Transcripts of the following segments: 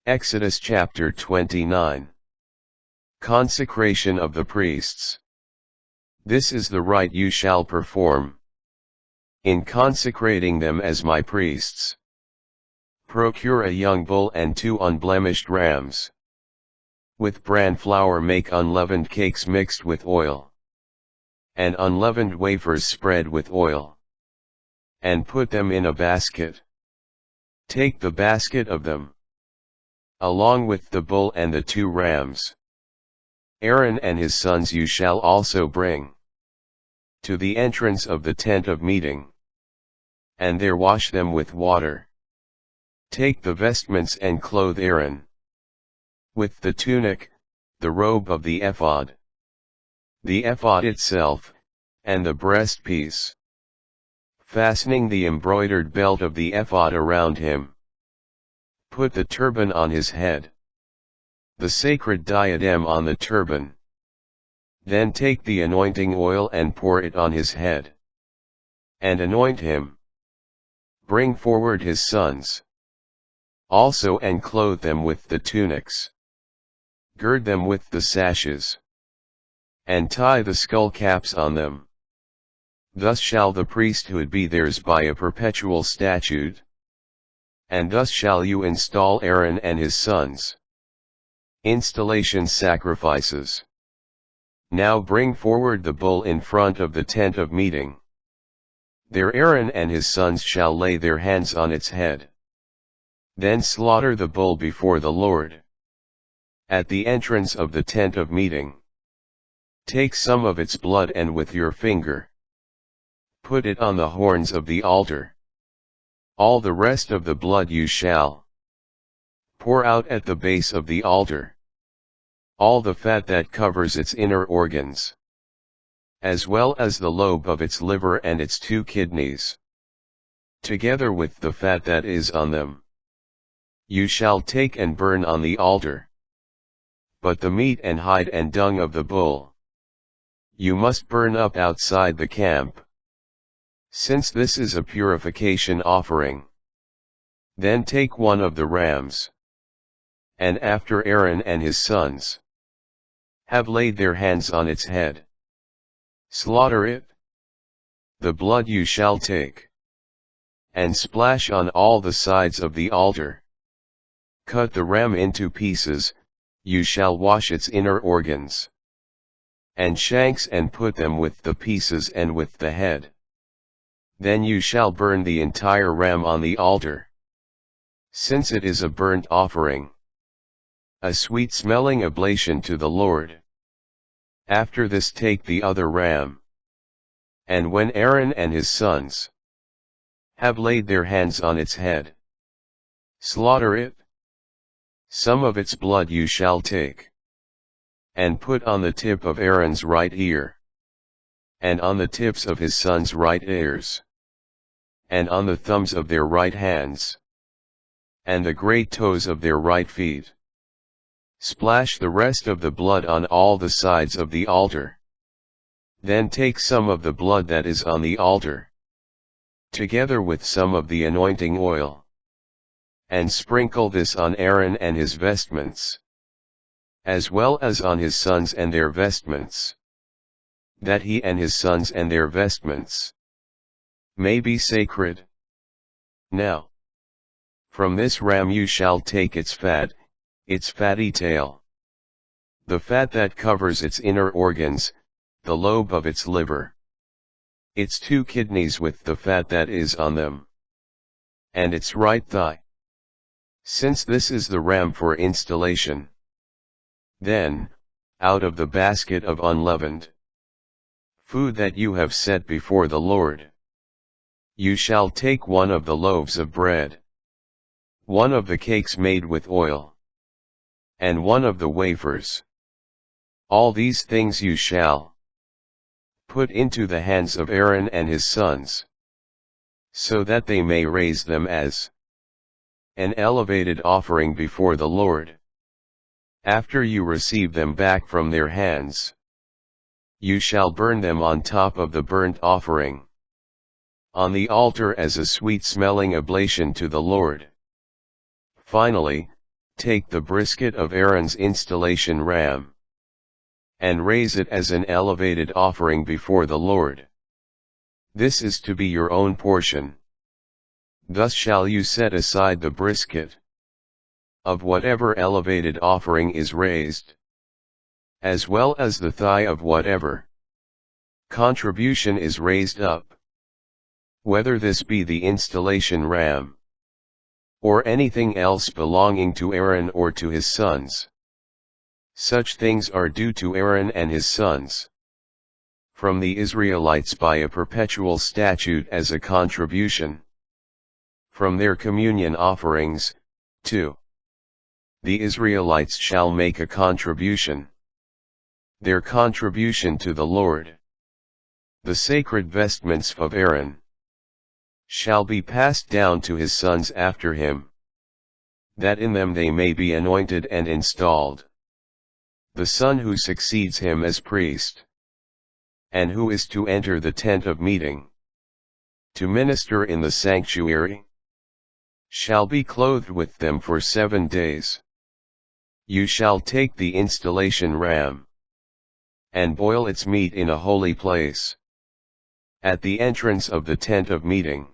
Exodus chapter 29. Consecration of the priests. This is the rite you shall perform in consecrating them as my priests. Procure a young bull and 2 unblemished rams. With bran flour make unleavened cakes mixed with oil, and unleavened wafers spread with oil, and put them in a basket. Take the basket of them, along with the bull and the 2 rams. Aaron and his sons you shall also bring to the entrance of the tent of meeting, and there wash them with water. Take the vestments and clothe Aaron with the tunic, the robe of the ephod, the ephod itself, and the breastpiece, fastening the embroidered belt of the ephod around him. Put the turban on his head, the sacred diadem on the turban. Then take the anointing oil and pour it on his head, and anoint him. Bring forward his sons also and clothe them with the tunics. Gird them with the sashes, and tie the skull caps on them. Thus shall the priesthood be theirs by a perpetual statute. And thus shall you install Aaron and his sons. Installation sacrifices. Now bring forward the bull in front of the tent of meeting. There Aaron and his sons shall lay their hands on its head. Then slaughter the bull before the Lord, at the entrance of the tent of meeting. Take some of its blood and with your finger put it on the horns of the altar. All the rest of the blood you shall pour out at the base of the altar. All the fat that covers its inner organs, as well as the lobe of its liver and its 2 kidneys, together with the fat that is on them, you shall take and burn on the altar. But the meat and hide and dung of the bull you must burn up outside the camp, since this is a purification offering. Then take one of the rams, and after Aaron and his sons have laid their hands on its head, slaughter it. The blood you shall take, and splash on all the sides of the altar. Cut the ram into pieces, you shall wash its inner organs and shanks and put them with the pieces and with the head. Then you shall burn the entire ram on the altar, since it is a burnt offering, a sweet-smelling oblation to the Lord. After this take the other ram, and when Aaron and his sons have laid their hands on its head, slaughter it. Some of its blood you shall take, and put on the tip of Aaron's right ear, and on the tips of his sons' right ears, and on the thumbs of their right hands, and the great toes of their right feet. Splash the rest of the blood on all the sides of the altar. Then take some of the blood that is on the altar, together with some of the anointing oil, and sprinkle this on Aaron and his vestments, as well as on his sons and their vestments, that he and his sons and their vestments may be sacred. Now, from this ram you shall take its fat, its fatty tail, the fat that covers its inner organs, the lobe of its liver, its 2 kidneys with the fat that is on them, and its right thigh, since this is the ram for installation. Then, out of the basket of unleavened food that you have set before the Lord, you shall take one of the loaves of bread, one of the cakes made with oil, and one of the wafers. All these things you shall put into the hands of Aaron and his sons, so that they may raise them as an elevated offering before the Lord. After you receive them back from their hands, you shall burn them on top of the burnt offering, on the altar as a sweet-smelling oblation to the Lord. Finally, Take the brisket of Aaron's installation ram, and raise it as an elevated offering before the Lord. This is to be your own portion. Thus shall you set aside the brisket of whatever elevated offering is raised, as well as the thigh of whatever contribution is raised up, whether this be the installation ram, or anything else belonging to Aaron or to his sons. Such things are due to Aaron and his sons from the Israelites by a perpetual statute as a contribution from their communion offerings, too. The Israelites shall make a contribution, their contribution to the Lord. The sacred vestments of Aaron shall be passed down to his sons after him, that in them they may be anointed and installed. The son who succeeds him as priest, and who is to enter the tent of meeting, to minister in the sanctuary, shall be clothed with them for 7 days. You shall take the installation ram, and boil its meat in a holy place, at the entrance of the tent of meeting.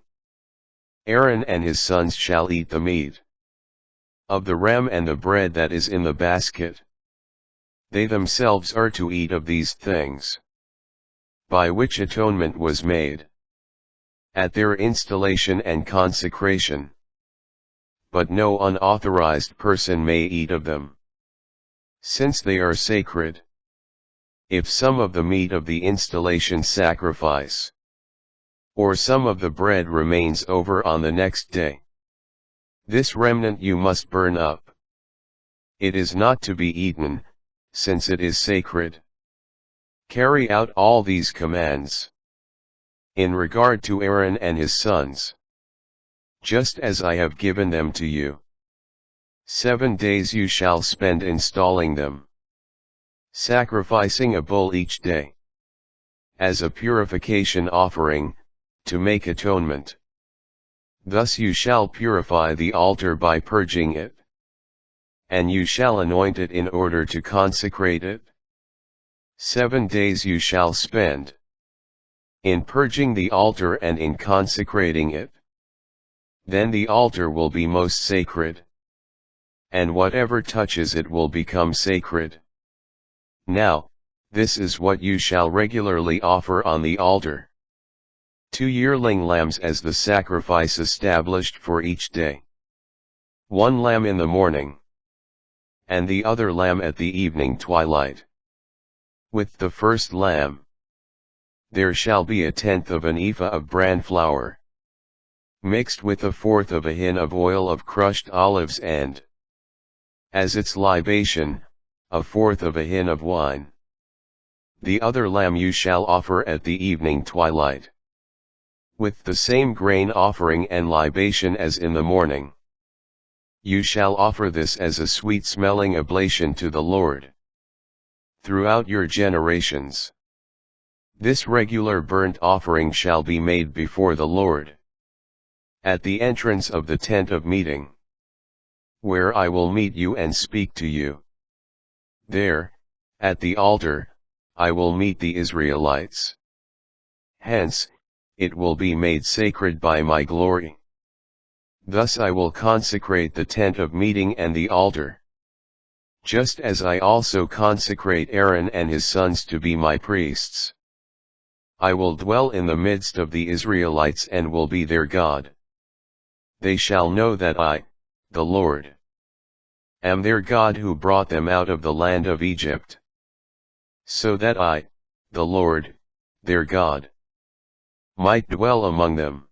Aaron and his sons shall eat the meat of the ram and the bread that is in the basket. They themselves are to eat of these things, by which atonement was made, at their installation and consecration. But no unauthorized person may eat of them, since they are sacred. If some of the meat of the installation sacrifice, or some of the bread remains over on the next day, this remnant you must burn up. It is not to be eaten, since it is sacred. Carry out all these commands in regard to Aaron and his sons, just as I have given them to you. 7 days you shall spend installing them, sacrificing a bull each day, as a purification offering, to make atonement. Thus you shall purify the altar by purging it, and you shall anoint it in order to consecrate it. 7 days you shall spend in purging the altar and in consecrating it. Then the altar will be most sacred, and whatever touches it will become sacred. Now, this is what you shall regularly offer on the altar: 2 yearling lambs as the sacrifice established for each day. 1 lamb in the morning, and the other lamb at the evening twilight. With the first lamb, there shall be 1/10 of an ephah of bran flour, mixed with 1/4 of a hin of oil of crushed olives, and, as its libation, 1/4 of a hin of wine. The other lamb you shall offer at the evening twilight, with the same grain offering and libation as in the morning. You shall offer this as a sweet-smelling oblation to the Lord throughout your generations. This regular burnt offering shall be made before the Lord, at the entrance of the tent of meeting, where I will meet you and speak to you. There, at the altar, I will meet the Israelites. Hence, it will be made sacred by my glory. Thus I will consecrate the tent of meeting and the altar, just as I also consecrate Aaron and his sons to be my priests. I will dwell in the midst of the Israelites and will be their God. They shall know that I, the Lord, am their God who brought them out of the land of Egypt, so that I, the Lord, their God, might dwell among them.